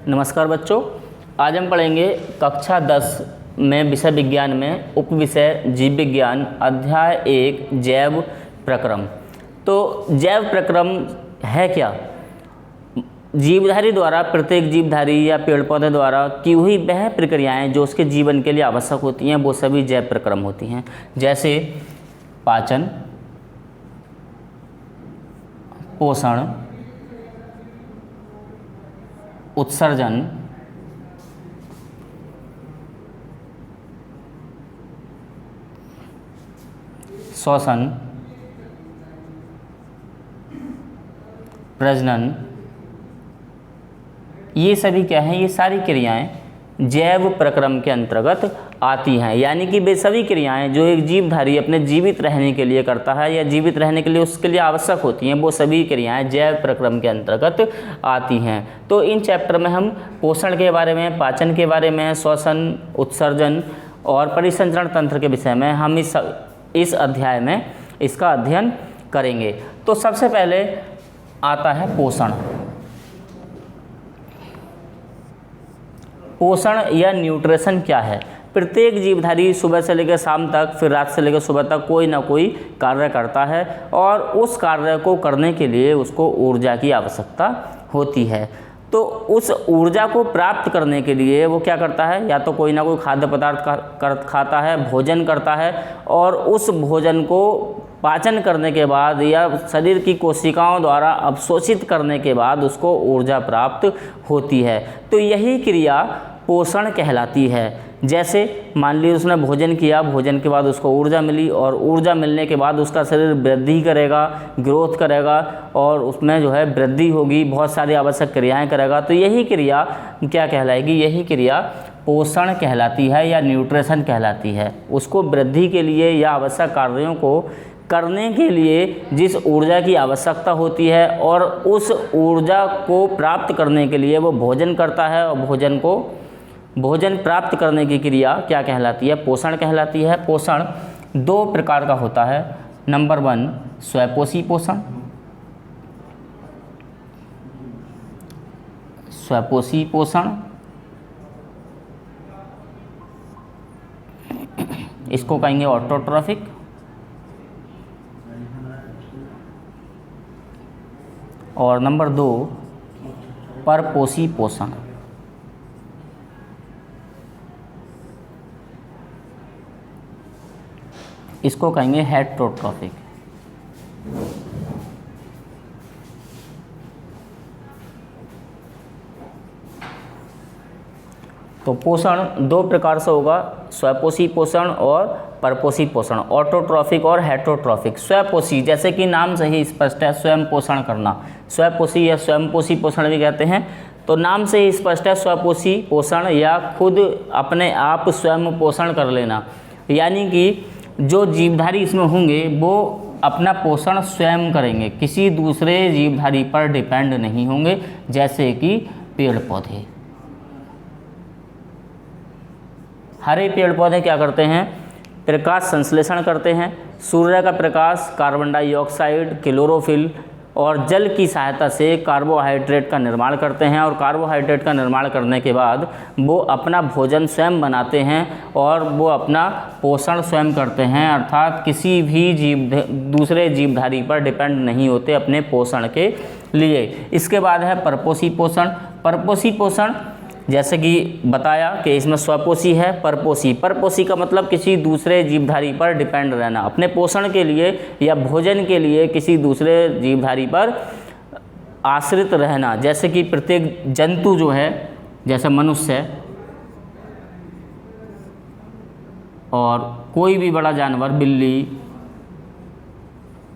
नमस्कार बच्चों, आज हम पढ़ेंगे कक्षा 10 में विषय विज्ञान में उपविषय जीव विज्ञान अध्याय 1 जैव प्रक्रम। तो जैव प्रक्रम है क्या? जीवधारी द्वारा, प्रत्येक जीवधारी या पेड़ पौधे द्वारा की हुई वह प्रक्रियाएं जो उसके जीवन के लिए आवश्यक होती हैं, वो सभी जैव प्रक्रम होती हैं। जैसे पाचन, पोषण, उत्सर्जन, श्वसन, प्रजनन, ये सभी क्या हैं? ये सारी क्रियाएं जैव प्रक्रम के अंतर्गत आती हैं। यानी कि वे सभी क्रियाएं जो एक जीवधारी अपने जीवित रहने के लिए करता है या जीवित रहने के लिए उसके लिए आवश्यक होती हैं, वो सभी क्रियाएं जैव प्रक्रम के अंतर्गत आती हैं। तो इन चैप्टर में हम पोषण के बारे में, पाचन के बारे में, श्वसन, उत्सर्जन और परिसंचरण तंत्र के विषय में हम इस अध्याय में इसका अध्ययन करेंगे। तो सबसे पहले आता है पोषण। पोषण या न्यूट्रिशन क्या है? प्रत्येक जीवधारी सुबह से लेकर शाम तक, फिर रात से लेकर सुबह तक कोई ना कोई कार्य करता है और उस कार्य को करने के लिए उसको ऊर्जा की आवश्यकता होती है। तो उस ऊर्जा को प्राप्त करने के लिए वो क्या करता है? या तो कोई ना कोई खाद्य पदार्थ खाता है, भोजन करता है, और उस भोजन को पाचन करने के बाद या शरीर की कोशिकाओं द्वारा अवशोषित करने के बाद उसको ऊर्जा प्राप्त होती है। तो यही क्रिया पोषण कहलाती है। जैसे मान लीजिए उसने भोजन किया, भोजन के बाद उसको ऊर्जा मिली और ऊर्जा मिलने के बाद उसका शरीर वृद्धि करेगा, ग्रोथ करेगा और उसमें जो है वृद्धि होगी, बहुत सारी आवश्यक क्रियाएं करेगा। तो यही क्रिया क्या कहलाएगी? यही क्रिया पोषण कहलाती है या न्यूट्रिशन कहलाती है। उसको वृद्धि के लिए या आवश्यक कार्यों को करने के लिए जिस ऊर्जा की आवश्यकता होती है और उस ऊर्जा को प्राप्त करने के लिए वो भोजन करता है और भोजन प्राप्त करने की क्रिया क्या कहलाती है? पोषण कहलाती है। पोषण दो प्रकार का होता है। नंबर 1 स्वपोषी पोषण। स्वपोषी पोषण इसको कहेंगे ऑटोट्रॉफिक। और नंबर 2 परपोषी पोषण। इसको कहेंगे हेटेरोट्रॉफिक। तो पोषण दो प्रकार से होगा, स्वपोषी पोषण और परपोषी पोषण, ऑटोट्रॉफिक और हेटेरोट्रॉफिक। स्वपोषी जैसे कि नाम से ही स्पष्ट है, स्वयं पोषण करना। स्वपोषी या स्वयंपोषी पोषण भी कहते हैं। तो नाम से ही स्पष्ट है, स्वपोषी पोषण या खुद अपने आप स्वयं पोषण कर लेना। यानी कि जो जीवधारी इसमें होंगे वो अपना पोषण स्वयं करेंगे, किसी दूसरे जीवधारी पर डिपेंड नहीं होंगे। जैसे कि पेड़ पौधे, हरे पेड़ पौधे क्या करते हैं? प्रकाश संश्लेषण करते हैं। सूर्य का प्रकाश, कार्बन डाइऑक्साइड, क्लोरोफिल और जल की सहायता से कार्बोहाइड्रेट का निर्माण करते हैं और कार्बोहाइड्रेट का निर्माण करने के बाद वो अपना भोजन स्वयं बनाते हैं और वो अपना पोषण स्वयं करते हैं। अर्थात किसी भी दूसरे जीवधारी पर डिपेंड नहीं होते अपने पोषण के लिए। इसके बाद है परपोषी पोषण। परपोषी पोषण जैसे कि बताया कि इसमें स्वपोषी है, परपोषी का मतलब किसी दूसरे जीवधारी पर डिपेंड रहना, अपने पोषण के लिए या भोजन के लिए किसी दूसरे जीवधारी पर आश्रित रहना। जैसे कि प्रत्येक जंतु जो है, जैसे मनुष्य और कोई भी बड़ा जानवर, बिल्ली,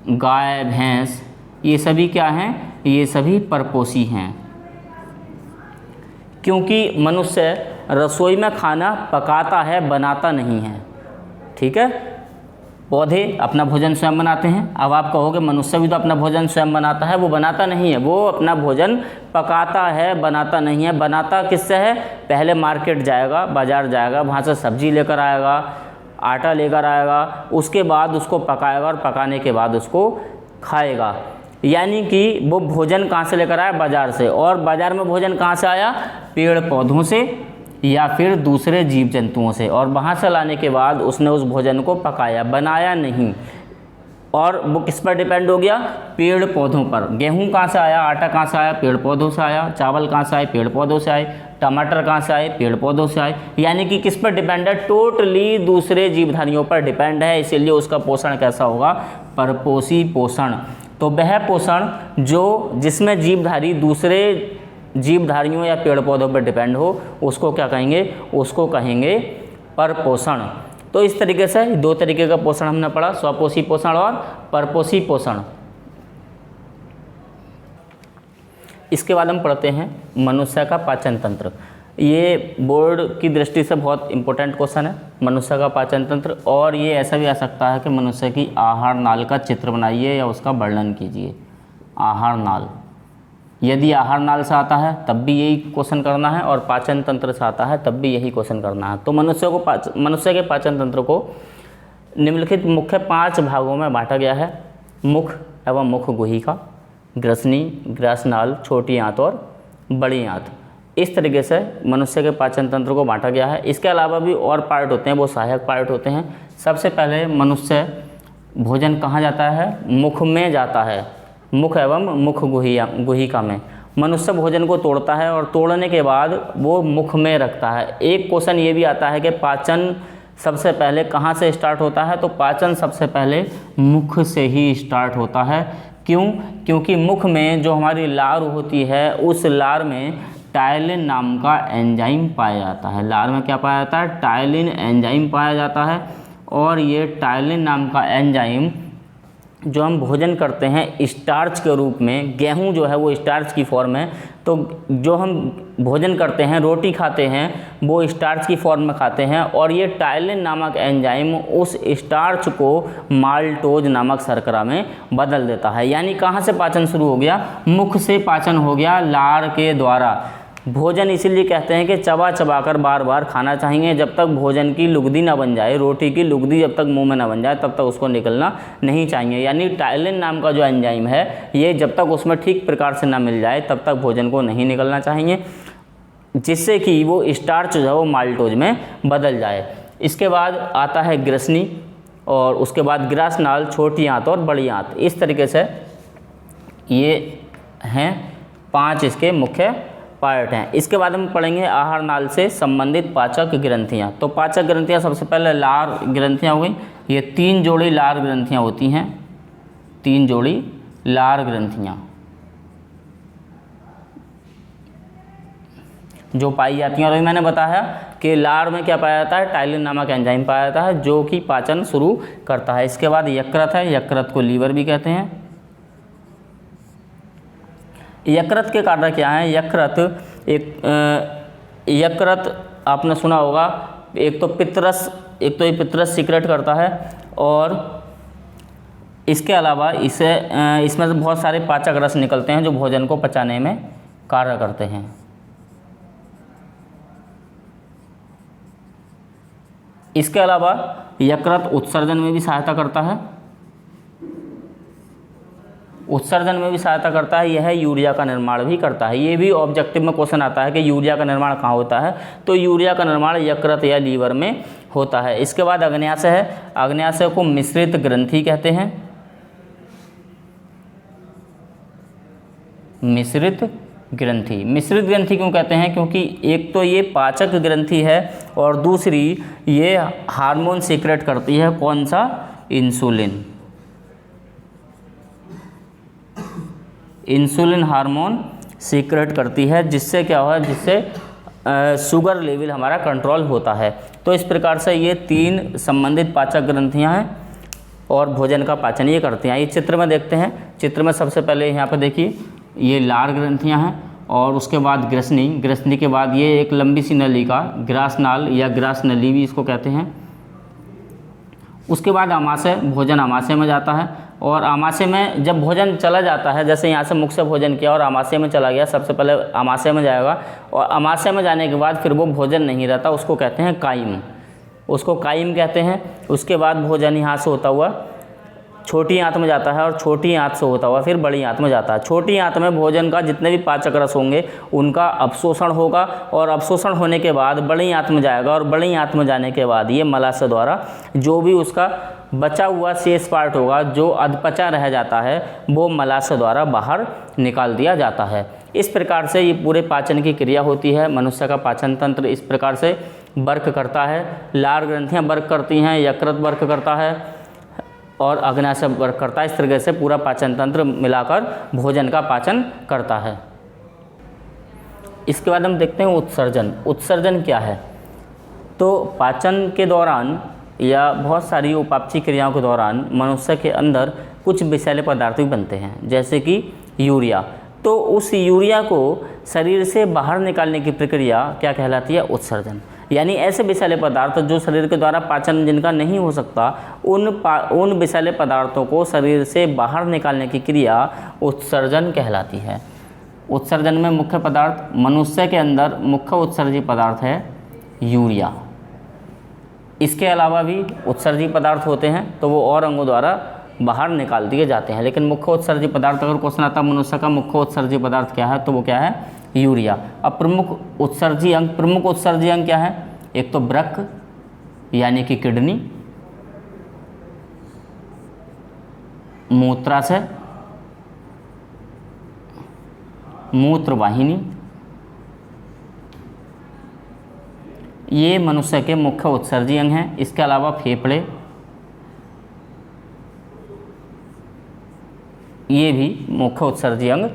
गाय, भैंस, ये सभी क्या हैं? ये सभी परपोषी हैं। क्योंकि मनुष्य रसोई में खाना पकाता है, बनाता नहीं है। ठीक है, पौधे अपना भोजन स्वयं बनाते हैं। अब आप कहोगे मनुष्य भी तो अपना भोजन स्वयं बनाता है। वो बनाता नहीं है, वो अपना भोजन पकाता है, बनाता नहीं है। बनाता किससे है? पहले मार्केट जाएगा, बाज़ार जाएगा, वहाँ से सब्जी लेकर आएगा, आटा लेकर आएगा, उसके बाद उसको पकाएगा और पकाने के बाद उसको खाएगा। यानी कि वो भोजन कहाँ से लेकर आया? बाज़ार से। और बाज़ार में भोजन कहाँ से आया? पेड़ पौधों से या फिर दूसरे जीव जंतुओं से, और वहाँ से लाने के बाद उसने उस भोजन को पकाया, बनाया नहीं। और वो किस पर डिपेंड हो गया? पेड़ पौधों पर। गेहूँ कहाँ से आया, आटा कहाँ से आया? पेड़ पौधों से आया। चावल कहाँ से आए? पेड़ पौधों से आए। टमाटर कहाँ से आए? पेड़ पौधों से आए। यानी कि किस पर डिपेंड है? टोटली दूसरे जीवधारियों पर डिपेंड है, इसीलिए उसका पोषण कैसा होगा? परपोषी पोषण। तो वह पोषण जिसमें जीवधारी दूसरे जीवधारियों या पेड़ पौधों पर डिपेंड हो, उसको क्या कहेंगे? उसको कहेंगे परपोषण। तो इस तरीके से दो तरीके का पोषण हमने पढ़ा, स्वपोषी पोषण और परपोषी पोषण। इसके बाद हम पढ़ते हैं मनुष्य का पाचन तंत्र। ये बोर्ड की दृष्टि से बहुत इंपॉर्टेंट क्वेश्चन है, मनुष्य का पाचन तंत्र। और ये ऐसा भी आ सकता है कि मनुष्य की आहार नाल का चित्र बनाइए या उसका वर्णन कीजिए। आहार नाल, यदि आहार नाल से आता है तब भी यही क्वेश्चन करना है, और पाचन तंत्र से आता है तब भी यही क्वेश्चन करना है। तो मनुष्य के पाचन तंत्र को निम्नलिखित मुख्य 5 भागों में बांटा गया है। मुख एवं मुख गुहिका, ग्रसनी, ग्रासनाल, छोटी आंत और बड़ी आंत। इस तरीके से मनुष्य के पाचन तंत्र को बांटा गया है। इसके अलावा भी और पार्ट होते हैं, वो सहायक पार्ट होते हैं। सबसे पहले मनुष्य भोजन कहाँ जाता है? मुख में जाता है। मुख एवं मुख गुहिका में मनुष्य भोजन को तोड़ता है, और तोड़ने के बाद वो मुख में रखता है। एक क्वेश्चन ये भी आता है कि पाचन सबसे पहले कहाँ से स्टार्ट होता है? तो पाचन सबसे पहले मुख से ही स्टार्ट होता है। क्यों? क्योंकि मुख में जो हमारी लार होती है, उस लार में टायलिन नाम का एंजाइम पाया जाता है। लार में क्या पाया जाता है? टायलिन एंजाइम पाया जाता है। और ये टायलिन नाम का एंजाइम जो हम भोजन करते हैं स्टार्च के रूप में, गेहूं जो है वो स्टार्च की फॉर्म है, तो जो हम भोजन करते हैं, रोटी खाते हैं, वो स्टार्च की फॉर्म में खाते हैं। और ये टायलिन नामक एंजाइम उस स्टार्च को माल्टोज नामक शर्करा में बदल देता है। यानी कहाँ से पाचन शुरू हो गया? मुख से पाचन हो गया, लार के द्वारा। भोजन इसीलिए कहते हैं कि चबा चबा कर बार बार खाना चाहिए। जब तक भोजन की लुगदी ना बन जाए, रोटी की लुगदी जब तक मुंह में ना बन जाए, तब तक उसको निकलना नहीं चाहिए। यानी टायलिन नाम का जो एंजाइम है, ये जब तक उसमें ठीक प्रकार से ना मिल जाए, तब तक भोजन को नहीं निकलना चाहिए, जिससे कि वो स्टार्च जो है वो माल्टोज में बदल जाए। इसके बाद आता है ग्रसनी, और उसके बाद ग्रासनाल, छोटी आंत और बड़ी आंत। इस तरीके से ये हैं 5 इसके मुख्य पार्ट हैं। इसके बाद हम पढ़ेंगे आहार नाल से संबंधित पाचक ग्रंथियाँ। तो पाचक ग्रंथियाँ सबसे पहले लार ग्रंथियाँ हो गई। ये 3 जोड़ी लार ग्रंथियाँ होती हैं, 3 जोड़ी लार ग्रंथियाँ जो पाई जाती हैं। और अभी मैंने बताया कि लार में क्या पाया जाता है? टायलिन नामक एंजाइम पाया जाता है, जो कि पाचन शुरू करता है। इसके बाद यकृत है, यकृत को लीवर भी कहते हैं। यकृत के कार्य क्या हैं? यकृत आपने सुना होगा, एक तो ये पित्तरस सीक्रेट करता है, और इसके अलावा इसमें से बहुत सारे पाचक रस निकलते हैं जो भोजन को पचाने में कार्य करते हैं। इसके अलावा यकृत उत्सर्जन में भी सहायता करता है, यह यूरिया का निर्माण भी करता है। ये भी ऑब्जेक्टिव में क्वेश्चन आता है कि यूरिया का निर्माण कहाँ होता है? तो यूरिया का निर्माण यकृत या लीवर में होता है। इसके बाद अग्न्याशय है, अग्न्याशय को मिश्रित ग्रंथि कहते हैं। मिश्रित ग्रंथि क्यों कहते हैं? क्योंकि एक तो ये पाचक ग्रंथि है, और दूसरी ये हार्मोन सीक्रेट करती है। कौन सा? इंसुलिन हार्मोन सीक्रेट करती है, जिससे क्या हुआ? जिससे शुगर लेवल हमारा कंट्रोल होता है। तो इस प्रकार से ये 3 संबंधित पाचक ग्रंथियां हैं, और भोजन का पाचन ये करते हैं। ये चित्र में देखते हैं। चित्र में सबसे पहले यहाँ पर देखिए, ये लार ग्रंथियां हैं, और उसके बाद ग्रसनी के बाद ये एक लंबी सी नलिका ग्रासनाल या ग्रासनली भी इसको कहते हैं। उसके बाद आमाशय, भोजन आमाशय में जाता है, और आमाशय में जब भोजन चला जाता है, जैसे यहाँ से मुख से भोजन किया और आमाशय में चला गया, सबसे पहले आमाशय में जाएगा, और आमाशय में जाने के बाद फिर वो भोजन नहीं रहता, उसको कहते हैं काइम, कहते हैं। उसके बाद भोजन यहाँ से होता हुआ छोटी आंत में जाता है और छोटी आंत से होता हुआ फिर बड़ी आंत में जाता है। छोटी आंत में भोजन का जितने भी पाचक रस होंगे उनका अवशोषण होगा और अवशोषण होने के बाद बड़ी आंत में जाएगा और बड़ी आंत में जाने के बाद ये मलाशय द्वारा जो भी उसका बचा हुआ शेष पार्ट होगा, जो अधपचा रह जाता है, वो मलाशय द्वारा बाहर निकाल दिया जाता है। इस प्रकार से ये पूरे पाचन की क्रिया होती है। मनुष्य का पाचन तंत्र इस प्रकार से वर्क करता है। लार ग्रंथियाँ वर्क करती हैं, यकृत वर्क करता है और अग्नाशय वर्क करता है। इस तरीके से पूरा पाचन तंत्र मिलाकर भोजन का पाचन करता है। इसके बाद हम देखते हैं उत्सर्जन। उत्सर्जन क्या है? तो पाचन के दौरान या बहुत सारी उपापचय क्रियाओं के दौरान मनुष्य के अंदर कुछ विषैले पदार्थ भी बनते हैं, जैसे कि यूरिया। तो उस यूरिया को शरीर से बाहर निकालने की प्रक्रिया क्या कहलाती है? उत्सर्जन। यानी ऐसे विषैले पदार्थ जो शरीर के द्वारा पाचन जिनका नहीं हो सकता, उन विषैले पदार्थों को शरीर से बाहर निकालने की क्रिया उत्सर्जन कहलाती है। उत्सर्जन में मुख्य पदार्थ, मनुष्य के अंदर मुख्य उत्सर्जी पदार्थ है यूरिया। इसके अलावा भी उत्सर्जी पदार्थ होते हैं तो वो और अंगों द्वारा बाहर निकाल दिए जाते हैं, लेकिन मुख्य उत्सर्जी पदार्थ, अगर क्वेश्चन आता है मनुष्य का मुख्य उत्सर्जी पदार्थ क्या है, तो वो क्या है? यूरिया। अब प्रमुख उत्सर्जी अंग, प्रमुख उत्सर्जी अंग क्या है? एक तो वृक्क यानी कि किडनी, मूत्राशय, मूत्रवाहिनी, ये मनुष्य के मुख्य उत्सर्जी अंग हैं। इसके अलावा फेफड़े, ये भी मुख्य उत्सर्जी अंग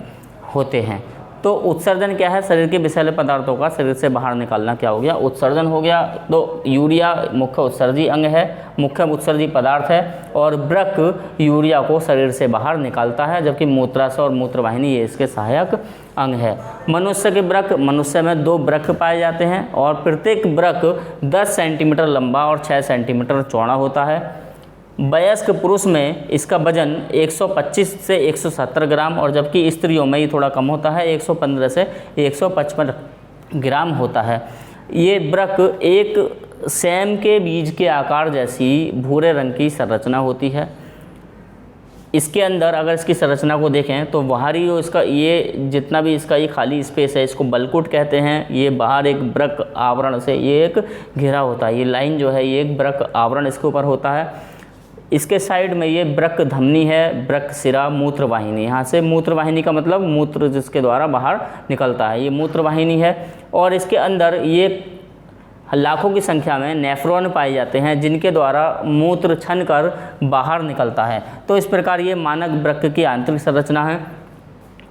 होते हैं। तो उत्सर्जन क्या है? शरीर के विषैले पदार्थों का शरीर से बाहर निकालना क्या हो गया? उत्सर्जन हो गया। तो यूरिया मुख्य उत्सर्जी अंग है, मुख्य उत्सर्जी पदार्थ है, और वृक्क यूरिया को शरीर से बाहर निकालता है, जबकि मूत्राशय और मूत्रवाहिनी ये इसके सहायक अंग है। मनुष्य के वृक्क, मनुष्य में 2 वृक्क पाए जाते हैं और प्रत्येक वृक्क 10 सेंटीमीटर लंबा और 6 सेंटीमीटर चौड़ा होता है। वयस्क पुरुष में इसका वजन 125 से 170 ग्राम और जबकि स्त्रियों में ये थोड़ा कम होता है, 115 से 155 ग्राम होता है। ये वृक्क एक सेम के बीज के आकार जैसी भूरे रंग की संरचना होती है। इसके अंदर अगर इसकी संरचना को देखें तो बाहरी जो इसका ये जितना भी इसका ये खाली स्पेस है, इसको बलकुट कहते हैं। ये बाहर एक वृक्क आवरण से ये एक घेरा होता है, ये लाइन जो है ये एक वृक्क आवरण इसके ऊपर होता है। इसके साइड में ये वृक्क धमनी है, वृक्क सिरा, मूत्रवाहिनी। यहाँ से मूत्रवाहिनी का मतलब मूत्र जिसके द्वारा बाहर निकलता है, ये मूत्रवाहिनी है। और इसके अंदर ये लाखों की संख्या में नेफ्रॉन पाए जाते हैं जिनके द्वारा मूत्र छन कर बाहर निकलता है। तो इस प्रकार ये मानव वृक्क की आंतरिक संरचना है।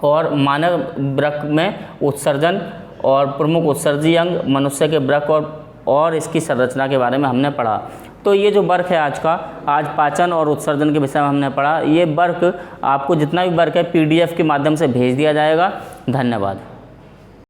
और मानव वृक्क में उत्सर्जन और प्रमुख उत्सर्जी अंग मनुष्य के वृक्क और इसकी संरचना के बारे में हमने पढ़ा। तो ये जो वर्क है आज पाचन और उत्सर्जन के विषय में हमने पढ़ा। ये वर्क आपको जितना भी वर्क है PDF के माध्यम से भेज दिया जाएगा। धन्यवाद।